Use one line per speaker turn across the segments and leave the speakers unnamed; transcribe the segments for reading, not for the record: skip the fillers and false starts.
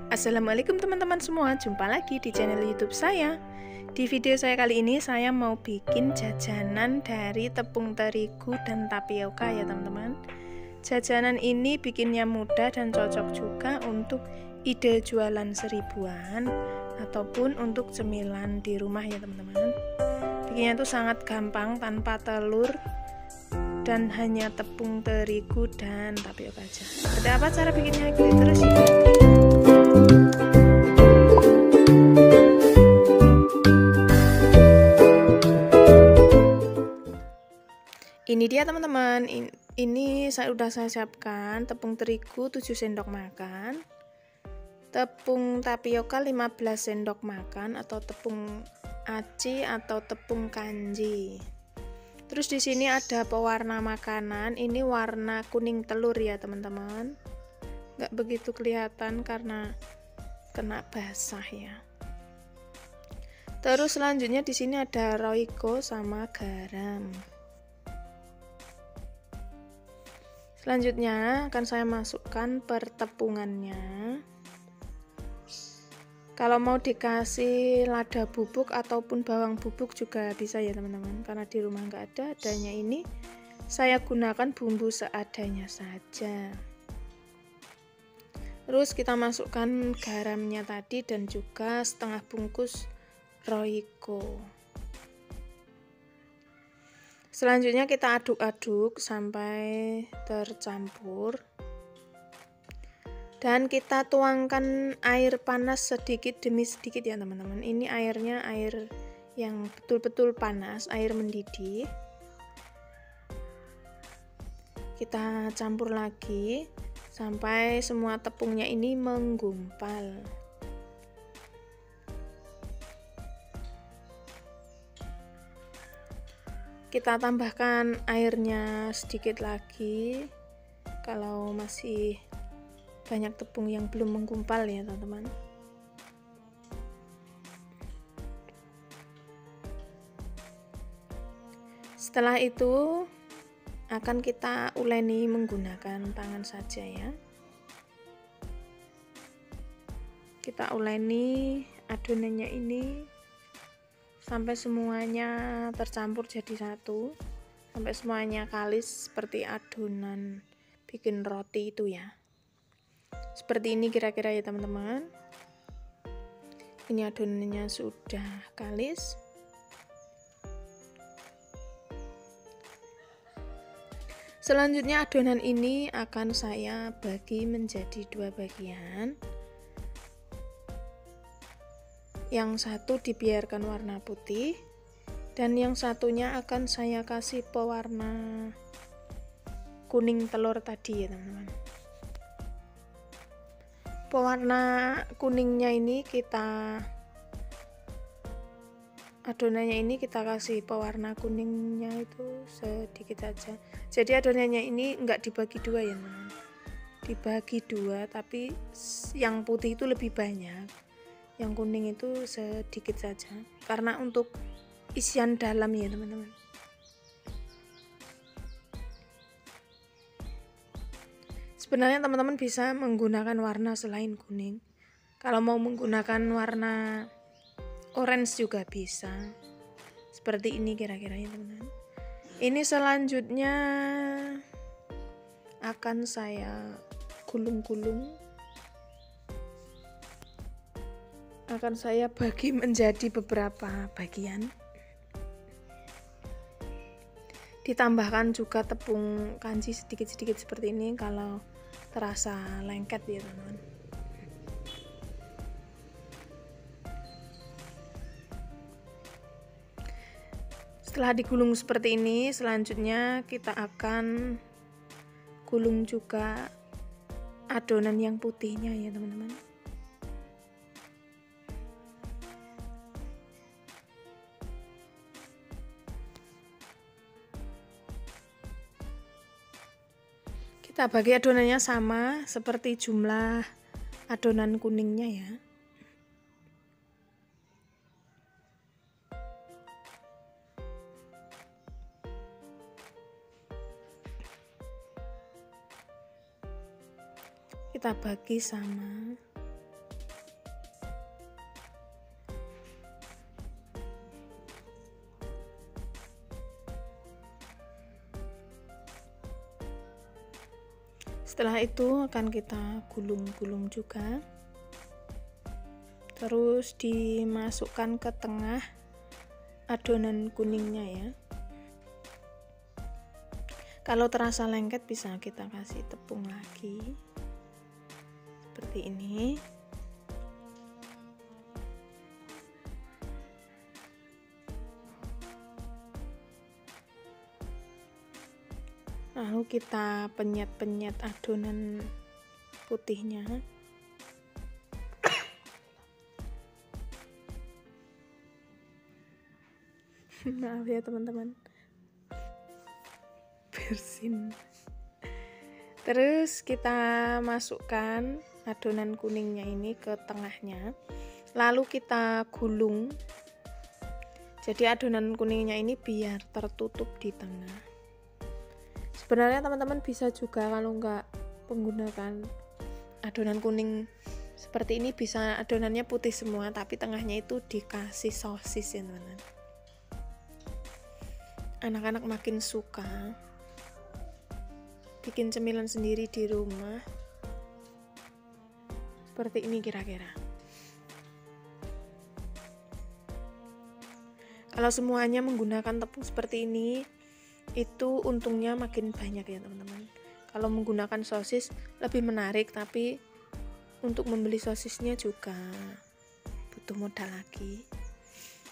Assalamualaikum teman-teman semua, jumpa lagi di channel YouTube saya. Di video saya kali ini saya mau bikin jajanan dari tepung terigu dan tapioka ya teman-teman. Jajanan ini bikinnya mudah dan cocok juga untuk ide jualan seribuan ataupun untuk cemilan di rumah ya teman-teman. Bikinnya itu sangat gampang tanpa telur dan hanya tepung terigu dan tapioka aja. Seperti apa cara bikinnya? Ikuti terus ya. Ini dia teman-teman, ini sudah saya siapkan tepung terigu 7 sendok makan, tepung tapioka 15 sendok makan atau tepung aci atau tepung kanji. Terus di sini ada pewarna makanan, ini warna kuning telur ya teman-teman. Nggak begitu kelihatan karena kena basah ya. Terus selanjutnya di sini ada Royco sama garam. Selanjutnya akan saya masukkan pertepungannya. Kalau mau dikasih lada bubuk ataupun bawang bubuk juga bisa ya teman-teman. Karena di rumah nggak ada, adanya ini saya gunakan bumbu seadanya saja. Terus kita masukkan garamnya tadi dan juga setengah bungkus Royco. Selanjutnya kita aduk-aduk sampai tercampur. Dan kita tuangkan air panas sedikit demi sedikit ya teman-teman. Ini airnya air yang betul-betul panas, air mendidih. Kita campur lagi sampai semua tepungnya ini menggumpal. Kita tambahkan airnya sedikit lagi kalau masih banyak tepung yang belum menggumpal ya teman-teman. Setelah itu akan kita uleni menggunakan tangan saja ya. Kita uleni adonannya ini sampai semuanya tercampur jadi satu, sampai semuanya kalis seperti adonan bikin roti itu ya. Seperti ini kira-kira ya teman-teman. Ini adonannya sudah kalis. Selanjutnya adonan ini akan saya bagi menjadi dua bagian. Yang satu dibiarkan warna putih dan yang satunya akan saya kasih pewarna kuning telur tadi ya teman-teman. Pewarna kuningnya ini adonannya ini kita kasih pewarna kuningnya itu sedikit saja. Jadi adonannya ini enggak dibagi dua ya teman-teman. Dibagi dua tapi yang putih itu lebih banyak. Yang kuning itu sedikit saja karena untuk isian dalam ya teman-teman. Sebenarnya teman-teman bisa menggunakan warna selain kuning. Kalau mau menggunakan warna orange juga bisa. Seperti ini kira-kira ya teman-teman. Ini selanjutnya akan saya gulung-gulung. Akan saya bagi menjadi beberapa bagian. Ditambahkan juga tepung kanji sedikit-sedikit seperti ini kalau terasa lengket ya teman-teman. Setelah digulung seperti ini, selanjutnya kita akan gulung juga adonan yang putihnya ya teman-teman. Kita bagi adonannya sama seperti jumlah adonan kuningnya ya. Kita bagi sama. Setelah itu akan kita gulung-gulung juga, terus dimasukkan ke tengah adonan kuningnya ya. Kalau terasa lengket bisa kita kasih tepung lagi seperti ini. Lalu kita penyet-penyet adonan putihnya. Maaf ya teman-teman, bersin. Terus kita masukkan adonan kuningnya ini ke tengahnya, lalu kita gulung. Jadi adonan kuningnya ini biar tertutup di tengah. Sebenarnya teman-teman bisa juga kalau nggak menggunakan adonan kuning seperti ini, bisa adonannya putih semua tapi tengahnya itu dikasih sosis ya teman-teman. Anak-anak makin suka bikin cemilan sendiri di rumah seperti ini kira-kira. Kalau semuanya menggunakan tepung seperti ini, itu untungnya makin banyak ya teman-teman. Kalau menggunakan sosis lebih menarik, tapi untuk membeli sosisnya juga butuh modal lagi.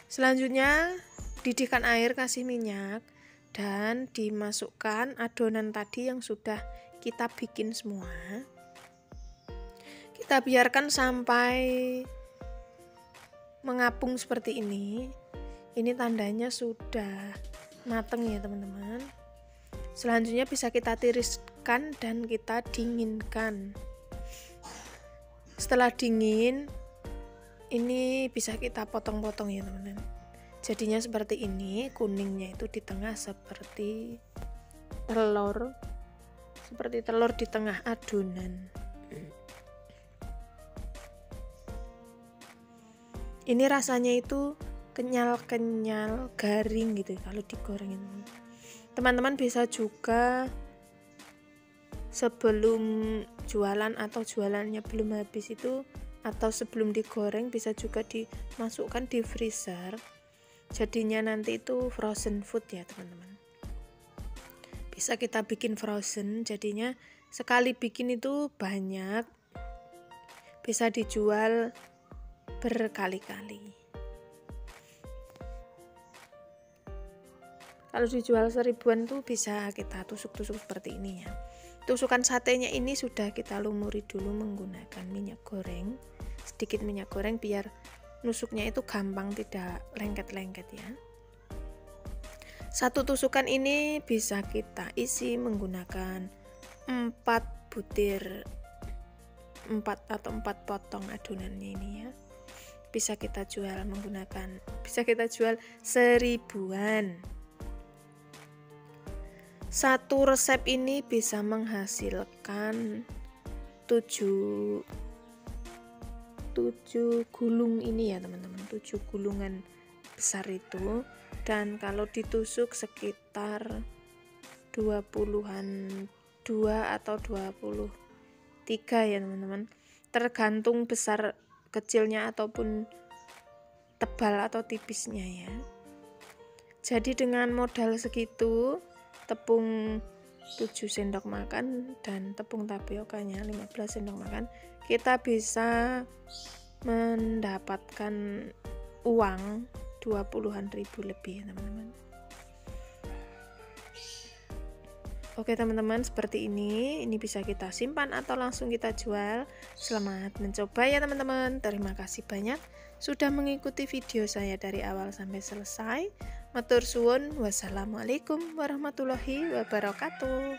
Selanjutnya didihkan air, kasih minyak, dan dimasukkan adonan tadi yang sudah kita bikin semua. Kita biarkan sampai mengapung seperti ini. Ini tandanya sudah mateng ya teman-teman. Selanjutnya bisa kita tiriskan dan kita dinginkan. Setelah dingin, ini bisa kita potong-potong ya teman-teman. Jadinya seperti ini, kuningnya itu di tengah seperti telur di tengah adonan. Ini rasanya itu kenyal-kenyal, garing gitu kalau digoreng. Teman-teman bisa juga sebelum jualan atau jualannya belum habis itu, atau sebelum digoreng bisa juga dimasukkan di freezer. Jadinya nanti itu frozen food ya teman-teman. Bisa kita bikin frozen, jadinya sekali bikin itu banyak, bisa dijual berkali-kali. Kalau dijual 1000-an tuh bisa kita tusuk-tusuk seperti ini ya. Tusukan satenya ini sudah kita lumuri dulu menggunakan minyak goreng, sedikit minyak goreng biar nusuknya itu gampang, tidak lengket-lengket ya. Satu tusukan ini bisa kita isi menggunakan 4 butir, 4 atau 4 potong adonannya ini ya. Bisa kita jual 1000-an. Satu resep ini bisa menghasilkan 7 gulung ini ya teman-teman, 7 gulungan besar itu, dan kalau ditusuk sekitar 20-an, 2 atau 23 ya teman-teman, tergantung besar kecilnya ataupun tebal atau tipisnya ya. Jadi dengan modal segitu, tepung 7 sendok makan dan tepung tapiokanya 15 sendok makan, kita bisa mendapatkan uang 20-an ribu lebih ya teman-teman. Oke teman-teman, seperti ini bisa kita simpan atau langsung kita jual. Selamat mencoba ya teman-teman. Terima kasih banyak sudah mengikuti video saya dari awal sampai selesai. Matur suwun, wassalamualaikum warahmatullahi wabarakatuh.